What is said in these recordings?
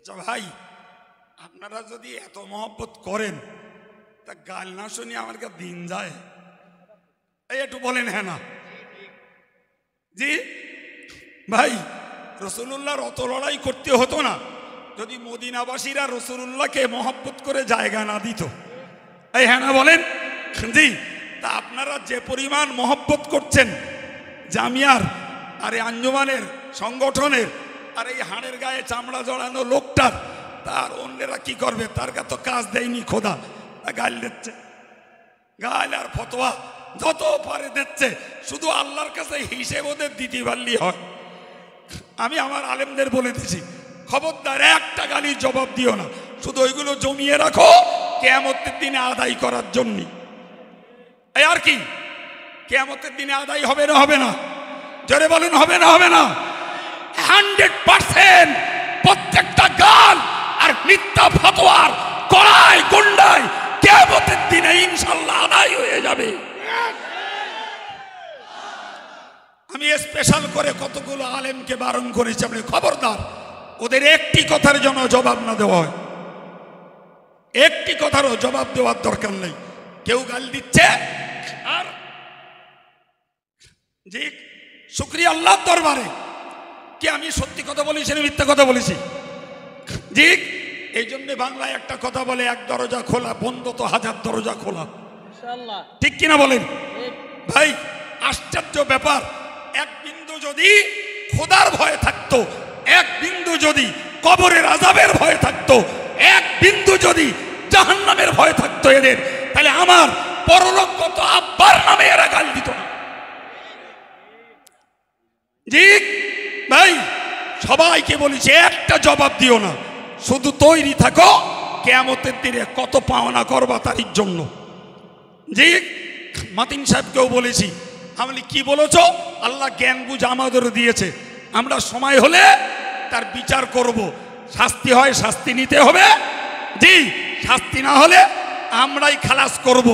আচ্ছা ভাই, আপনারা যদি এত মহব্বত করেন তা গাল না শুনি আমার কাছে দিন যায়? এই একটু বলেন হ্যাঁ না জি ভাই। রসুল্লাহর অত লড়াই করতে হতো না যদি মদিনাবাসীরা রসুল্লাহকে মহব্বত করে জায়গা না দিত। এই হ্যাঁ না বলেন জি। তা আপনারা যে পরিমাণ মহব্বত করছেন জামিয়ার আর এই আঞ্জুমানের সংগঠনের আর এই হাড়ের গায়ে চামড়া জড়ানো লোকটার, তার অন্যেরা কি করবে? তার কাছে তো কাজ দেয়নি খোদা, গাল দিচ্ছে, গাল আর ফতোয়া যত পারে দিচ্ছে। শুধু আল্লাহর কাছে হিসেব ওদের দিতে পারলি হয়। আমি আমার আলেমদের বলে দিছি, খবরদার একটা গালির জবাব দিও না, শুধু ওইগুলো জমিয়ে রাখো কিয়ামতের দিনে আদায় করার জন্য। এই আর কি, কিয়ামতের দিনে আদায় হবে না? হবে না? জোরে বলেন হবে না? হবে না? 100% প্রত্যেকটা গাল আর মিথ্যা ফতোয়ার কড়াই গুন্ডায় কিয়ামতের দিনে ইনশাআল্লাহ আদায় হয়ে যাবে। আমি স্পেশাল করে কতগুলো আলেমকে বারণ করেছি, আপনি খবরদার ওদের একটি কথার জন্য জবাব না দেওয়া হয়, একটি কথারও জবাব দেওয়ার দরকার নেই। কেউ গাল দিচ্ছে আর জি শুকরিয়া আল্লাহর দরবারে কি আমি সত্যি কথা বলেছি না মিথ্যা কথা বলেছি? জি এই জন্য বাংলায় একটা কথা বলে, এক দরজা খোলা বন্ধ তো হাজার দরজা খোলা। ঠিক কিনা বলেন ভাই? আশ্চর্য ব্যাপার, এক বিন্দু যদি খোদার ভয় থাকতো, এক বিন্দু যদি কবরের আযাবের ভয় থাকতো, এক বিন্দু যদি জাহান্নামের ভয় থাকতো এদের, তাহলে আমার পরলোকগত আব্বার নামে এরা গাল দিত না। জি ভাই, সবাইকে বলেছি একটা জবাব দিও না, শুধু তৈরি থাকো কিয়ামতের দিনে কত পাওনা করবা তার জন্য। জি মাতিন সাহেবকেও বলেছি, আমি কি বলেছ? আল্লাহ জ্ঞান বুঝ আমাদের দিয়েছে, আমরা সময় হলে তার বিচার করব, শাস্তি হয় শাস্তি নিতে হবে। জি শাস্তি না হলে আমরাই খালাস করব।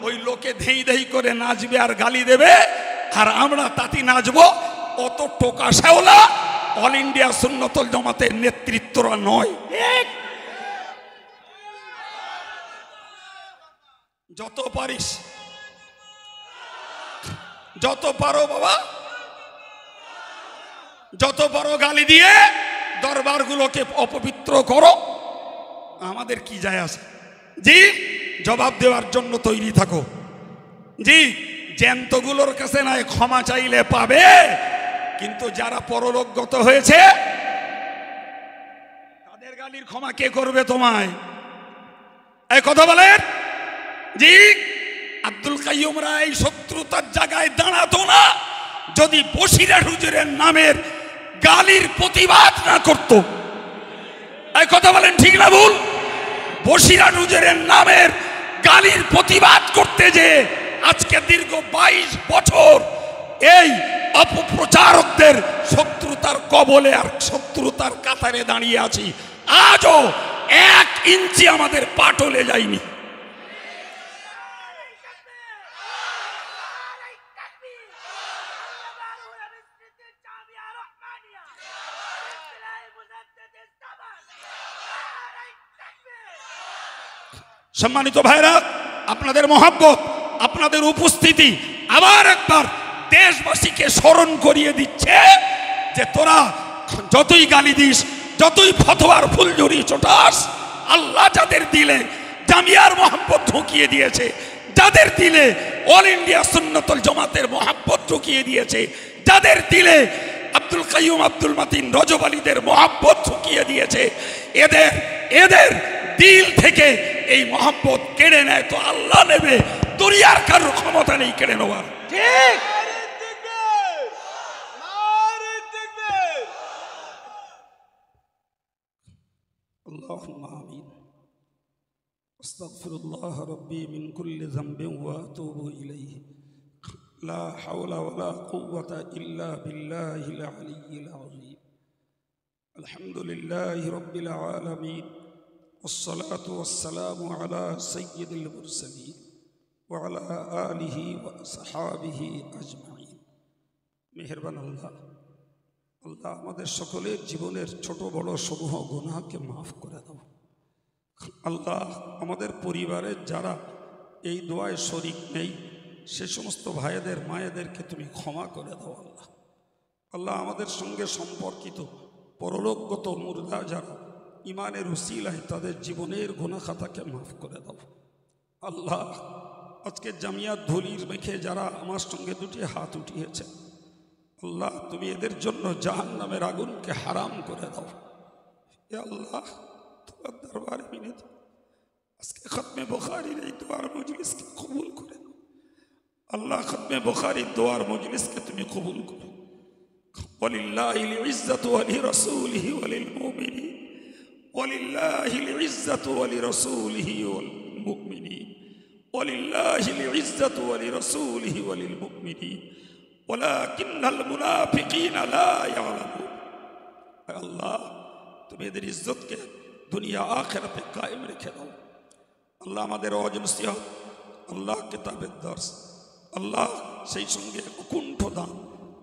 ওই লোকে ধেই ধেই করে নাচবে আর গালি দেবে, আর আমরা তাতে নাচবো। অত টোকা শেওলা অল ইন্ডিয়া সুন্নতুল জামাতের নেতৃত্বরা নয়। যত পারিস যত পারো বাবা, যত পারো গালি দিয়ে দরবারগুলোকে অপবিত্র করো, আমাদের কি যায় আসে? জি জবাব দেওয়ার জন্য তৈরি থাকো। জি জ্যান্তগুলোর কাছে নয় ক্ষমা চাইলে পাবে, কিন্তু যারা পরলোকগত হয়েছে তাদের গালির ক্ষমা কে করবে তোমায়? এই কথা বলেন। জি আব্দুল কাইয়ুম রায় শত্রুতার জায়গায় দাঁড়াতো না যদি বসিরহাট হুজুরের নামের গালির প্রতিবাদ না করত। এই কথা বলেন ঠিক না ভুল? বসিরহাট হুজুরের নামের গালির প্রতিবাদ করতে যে আজকে দীর্ঘ 22 বছর এই অপপ্রচারকদের শত্রুতার কবলে আর শত্রুতার কাতারে দাঁড়িয়ে আছি, আজও 1 ইঞ্চি আমাদের পা টলে যায়নি। সম্মানিত ভাইরা, আপনাদের মহব্বত, আপনাদের উপস্থিতি আবার একবার দেশবাসীকে স্মরণ করিয়ে দিচ্ছে যে তোরা যতই গালি দিস, যতই ফতোয়ার ফুলঝুরি ছোটাস, আল্লাহ যাদের দিলে জামিয়ার মহব্বত ঢুকিয়ে দিয়েছে, যাদের দিলে অল ইন্ডিয়া সুন্নতুল জামাতের মহব্বত ঢুকিয়ে দিয়েছে, যাদের দিলে আব্দুল কাইয়ুম আব্দুল মাতিন রজব আলীদের মহব্বত ঢুকিয়ে দিয়েছে, এদের দিল থেকে এই মহব্বত কেড়ে নেয় তো আল্লাহ নেবে, দুনিয়ার কারোর ক্ষমতা নেই কেড়ে নেওয়ার। ঠিক আল্লাহুম্মা আমিন। আস্তাগফিরুল্লাহ রাব্বি মিন কুল্লি যামবিন ওয়া আতুবু ইলাইহি। লা হাওলা ওয়ালা কুওয়াতা ইল্লা বিল্লাহিল আলিয়্যিল আযীম। আলহামদুলিল্লাহি রাব্বিল আলামিন। والصلاة والسلام على سيد المرسلين وعلى آله وصحابه أجمعين। মেহেরবান আল্লাহ, আল্লাহ আমাদের সকলের জীবনের ছোট বড় সমূহ গুনাহকে মাফ করে দাও। আল্লাহ আমাদের পরিবারের যারা এই দোয়ায় শরিক নেই সে সমস্ত ভাইদের মায়েদেরকে তুমি ক্ষমা করে দাও। আল্লাহ আল্লাহ আমাদের সঙ্গে সম্পর্কিত পরলোকগত মুর্দা যারা ইমানের উসিলায় তাদের জীবনের গুনাহ খাতাকে মাফ করে দাও। আল্লাহ আজকে জামিয়াত ধুলির মেখে যারা আমার সঙ্গে দুটি হাত উঠিয়েছে আল্লাহ তুমি এদের জন্য জাহান্নামের আগুনকে হারাম করে দাও। এ আল্লাহ তোমার দরবারে বিনতি, আজকে খতমে বুখারীর এই দোয়ার মজলিসকে কবুল করে দাও। আল্লাহ খতমে বুখারীর দোয়ার মজলিসকে তুমি কবুল করো। ওয়ালিল্লাহিল ইজ্জাতু ওয়ালিরাসূলিহি ওয়ালিল মুমিনিন, ওয়ালিল্লাহিল ইজ্জাতু ওয়ালিরাসূলিহি ওয়াল মুমিনিন, ওয়ালিল্লাহিল ইজ্জাতু ওয়ালিরাসূলিহি ওয়ালিল মুমিনিন ওয়ালাকিন্নাল মুনাফিকিনা লা ইয়ালামুন। আল্লাহ তুমি এদের ইজ্জতকে দুনিয়া আখিরাতে কায়েম রেখে দাও। আল্লাহ আমাদের ওয়াজ নসিহত, আল্লাহ কিতাবের দর্স, আল্লাহ সেই সঙ্গে অকুণ্ঠ দান,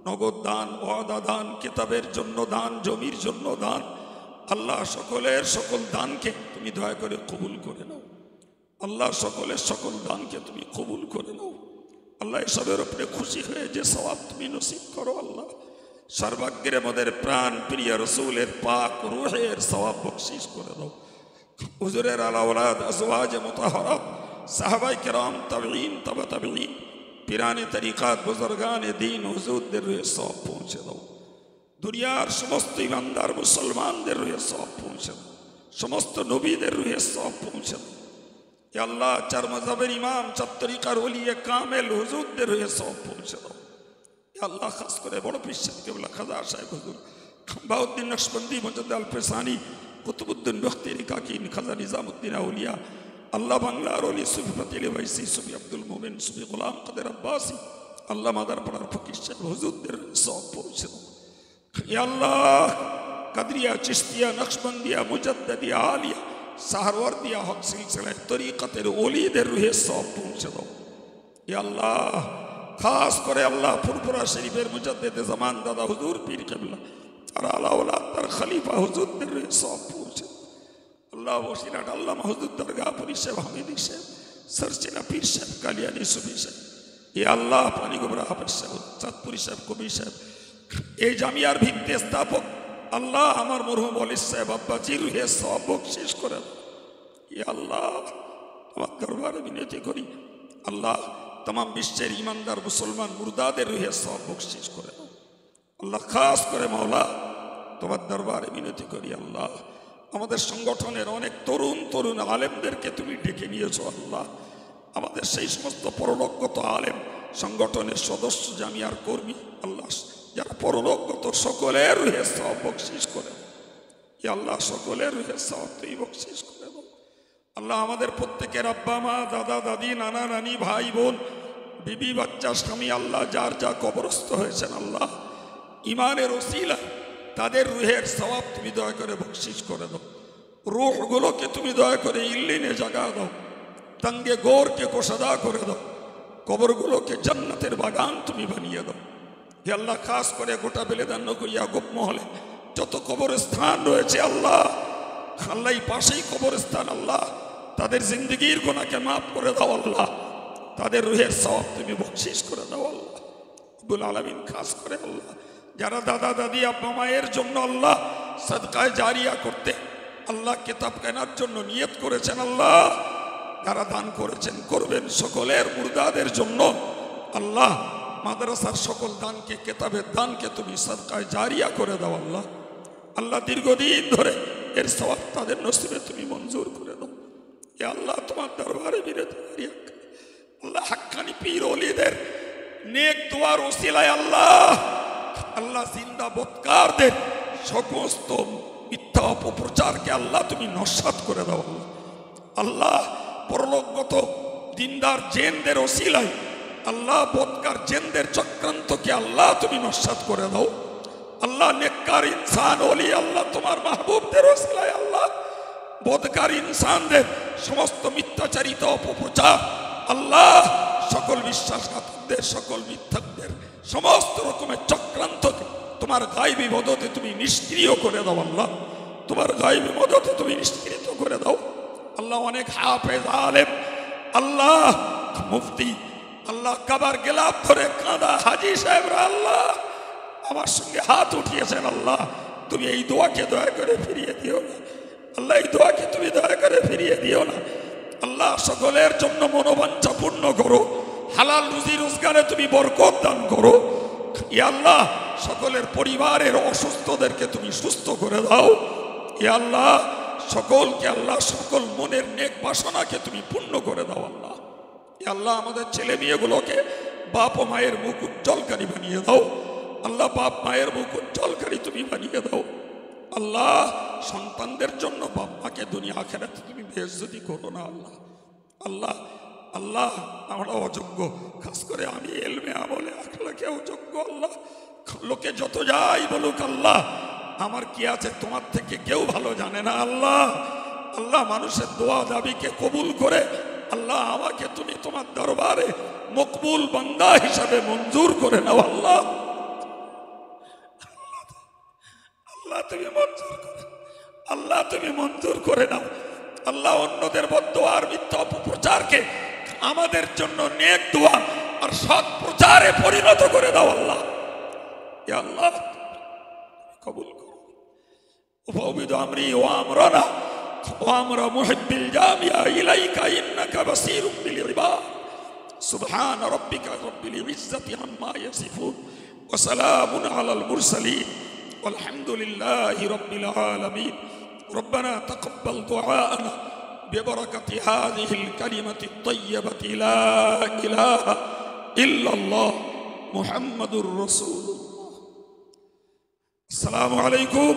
নগদ দান, ওয়াদা দান, কিতাবের জন্য দান, জমির জন্য দান, আল্লাহ সকলের সকল দানকে তুমি দয়া করে কবুল করে নাও। আল্লাহ সকলের সকল দানকে তুমি কবুল করে নাও। আল্লাহ এসবের উপরে খুশি হয়ে যে সওয়াব তুমি নসিব করো। আল্লাহ সর্বাগ্রে আমাদের প্রাণ প্রিয় রসুলের পাক রূহের সওয়াব বকশিশ করে দাও। হুজুরের আলা ওলাদ আজওয়াজ মুতাহহারাত, সাহাবায়ে কেরাম, তাবেঈন, তাবে তাবেঈন, পিরানে তরিকাত, বুজুর্গানে দ্বীন, হুজুরদের রূহে সওয়াব পৌঁছে দাও। দুনিয়ার সমস্ত ইমানদার মুসলমানদের রূহে সওয়াব পৌঁছে দাও। সমস্ত নবীদের রূহে সওয়াব পৌঁছে দাও। ইয়া আল্লাহ চার মাযহাবের ইমাম, চার তরিকার ওলিয়ে কামেল হুজুরদের রূহে সওয়াব পৌঁছে দাও। ইয়া আল্লাহ খাস করে বড় পীর সাহেব কিবলা খাজা সাহেব হুজুর বাউদ্দিন নকশবন্দি, মুজাদ্দিদ আল ফেসানি, কুতুবউদ্দিন বখতিয়ারি কাকিন, খাজা নিজামউদ্দিন আউলিয়া, আল্লাহ বাংলার ওলি সুফি ফতিল ওয়াইসি, সুফি আব্দুল মোমেন, সুফি গোলাম কাদের আব্বাসী, আল্লাহ মাদারপাড়ার ফকির সাহেব হুজুরদের সওয়াব পৌঁছে দাও। ইয়া আল্লাহ কাদরিয়া, চিশতিয়া, নকশবন্দিয়া, মুজাদ্দিদিয়া, আলিয়া, সাহারওয়ার্দিয়া, হক সিলসিলায় তরিকাতের ওলিদের রূহে সওয়াব পৌঁছে দাও। ইয়া আল্লাহ খাস করে আল্লাহ ফুরফুরা শরীফের মুজাদ্দিদে জামান দাদা হুজুর পীর কিবলা আর আলা ওলাদ তার খলিফা হুজুরদের রূহে সওয়াব পৌঁছে দাও। আল্লাহ ওসিলাট আল্লামা হুজুর দরগাহ পীর সাহেব, হামিদি সাহেব, সরচিনা পীর সাহেব, কালিয়ানি সুফি সাহেব, ইয়া আল্লাহ পানি গোবরা হাফেজ সাহেব, চাঁদপুরি সাহেব, কবির সাহেব, এই জামিয়ার ভিত্তি স্থাপক আল্লাহ আমার মরহুম ওলি সাহেব আব্বাজির রূহে সওয়াব বকশিশ করে দাও। ইয়া আল্লাহ তোমার দরবারে বিনতি করি আল্লাহ तमाम বিশ্বের ইমানদার মুসলমান মুর্দাদের রূহে সওয়াব বকশিশ করে দাও। আল্লাহ খাস করে মাওলা তোমার দরবারে বিনতি করি আল্লাহ আমাদের সংগঠনের অনেক তরুণ তরুণ আলেমদেরকে তুমি ডেকে নিয়েছো। আল্লাহ আমাদের সেই সমস্ত পরলোকগত আলেম, সংগঠনের সদস্য, জামিয়ার কর্মী, আল্লাহ যারা পরলোকগত সকলের রূহে সওয়াব বকশিশ করে দাও। ইয়া আল্লাহ সকলের রূহে সওয়াব তুমি বকশিশ করে দাও। আল্লাহ আমাদের প্রত্যেকের আব্বা মা, দাদা দাদি, নানা নানি, ভাই বোন, বিবি বাচ্চা, স্বামী, আল্লাহ যার যা কবরস্থ হয়েছেন আল্লাহ ইমানের ওসিলা তাদের রূহের সওয়াব তুমি দয়া করে বকশিশ করে দাও। রূহগুলোকে তুমি দয়া করে ইল্লিনে জাগা দাও, তঙ্গে গোরকে কোষাদা করে দাও, কবরগুলোকে জান্নাতের বাগান তুমি বানিয়ে দাও। হে আল্লাহ খাস করে গোটা বেলেদান নগরিয়া গোপমহলে যত কবরস্থান রয়েছে আল্লাহ আল্লাহ এই পাশেই কবরস্থান আল্লাহ তাদের জিন্দগির গুনাহকে মাফ করে দাও। আল্লাহ তাদের রূহের সওয়াব তুমি বকশিশ করে দাও। আল্লাহ রব্বুল আলামিন খাস করে আল্লাহ যারা দাদা দাদি আব্বা মায়ের জন্য আল্লাহ সাদকায়ে জারিয়া করতে আল্লাহ কিতাব কেনার জন্য নিয়ত করেছেন, আল্লাহ যারা দান করেছেন করবেন, সকলের মুর্দাদের জন্য আল্লাহ মাদ্রাসার সকল দানকে, কিতাবের দানকে তুমি সাদকায়ে জারিয়া করে দাও। আল্লাহ আল্লাহ দীর্ঘদিন ধরে এর সওয়াব তাদের নসিবে তুমি মঞ্জুর করে দাও। এ আল্লাহ তোমার দরবারে বিনতি করি আল্লাহ হাক্কানি পীর ওলিদের নেক দোয়ার ওসিলায় আল্লাহ আল্লাহ জিন্দা বৎকারদের সমস্ত মিথ্যা অপপ্রচারকে আল্লাহ তুমি নস্যাৎ করে দাও। আল্লাহ পরলোকগত দিনদার জেনদের ওসিলায় আল্লাহ বৎকার জেনদের চক্রান্তকে আল্লাহ তুমি নস্যাৎ করে দাও। আল্লাহ নেককার ইনসান ওলি আল্লাহ তোমার মাহবুবদের ওসিলায় আল্লাহ বদকার ইনসানদের সমস্ত মিথ্যাচারিত অপপ্রচার আল্লাহ সকল বিশ্বাসঘাতকদের, সকল মিথ্যাকদের সমস্ত রকমের চক্রান্তকে তোমার তোমার গায়বী মদতে তুমি নিষ্ক্রিয় করে দাও আল্লাহ, তোমার গায়বী মদতে তুমি নিষ্কৃত করে দাও আল্লাহ। অনেক হাফেজ আলেম আল্লাহ, মুফতি আল্লাহ, কাবার গেলাপ ধরে কাঁদা হাজি সাহেবরা আল্লাহ আমার সঙ্গে হাত উঠিয়েছেন আল্লাহ, তুমি এই দোয়াকে দয়া করে ফিরিয়ে দিও না আল্লাহ, এই দোয়াকে তুমি দয়া করে ফিরিয়ে দিও না আল্লাহ। সকলের জন্য মনোবাঞ্ছা পূর্ণ করো, হালাল রুজি রোজগারে তুমি বরকত দান করো ইয়া আল্লাহ। সকলের পরিবারের অসুস্থদেরকে তুমি সুস্থ করে দাও ইয়া আল্লাহ। সকলকে আল্লাহ, সকল মনের নেক বাসনাকে তুমি পূর্ণ করে দাও আল্লাহ ইয়া আল্লাহ। আমাদের ছেলে মেয়েগুলোকে বাপ ও মায়ের মুখ উজ্জ্বলকারী বানিয়ে দাও আল্লাহ, বাপ মায়ের মুখ উজ্জ্বলকারী তুমি বানিয়ে দাও আল্লাহ। সন্তানদের জন্য বাপ মাকে দুনিয়া আখিরাতে তুমি বেইজ্জতি করো না আল্লাহ। আল্লাহ আল্লাহ আমরা অযোগ্য, খাস করে আমি এলমে আমলে আখলাকে অযোগ্য আল্লাহ। লোকে যত যাই বলুক আল্লাহ, আমার কি আছে তোমার থেকে কেউ ভালো জানে না আল্লাহ। আল্লাহ মানুষের দোয়া দাবিকে কবুল করে আল্লাহ আমাকে তুমি তোমার দরবারে মকবুল বান্দা হিসাবে মঞ্জুর করে নাও আল্লাহ। আল্লাহ তুমি মঞ্জুর করে, আল্লাহ তুমি মঞ্জুর করে নাও আল্লাহ। অন্যদের বদদোয়া আর মিথ্যা অপপ্রচারকে আমাদের জন্য নেক দোয়া আর সৎ প্রচারে পরিণত করে দাও আল্লাহ ইয়া আল্লাহ। কবুল করো। উফাউবিদু আমরি ওয়া আমরানা ওয়া আমরা মুহিব্বিল জামিয়া ইলাইকা ইন্নাকা বাসীরুম বিল ইবাদ। সুবহান রাব্বিকা রাব্বিল ইজ্জাতি আম্মা ইয়াসিফুন ওয়া সালামুন আলাল মুরসালিন ওয়ালহামদুলিল্লাহি রাব্বিল আলামিন। ربنا تقبل دعاءنا ببركة هذه الكلمة الطيبة لا إله إلا الله محمد رسول الله. السلام عليكم.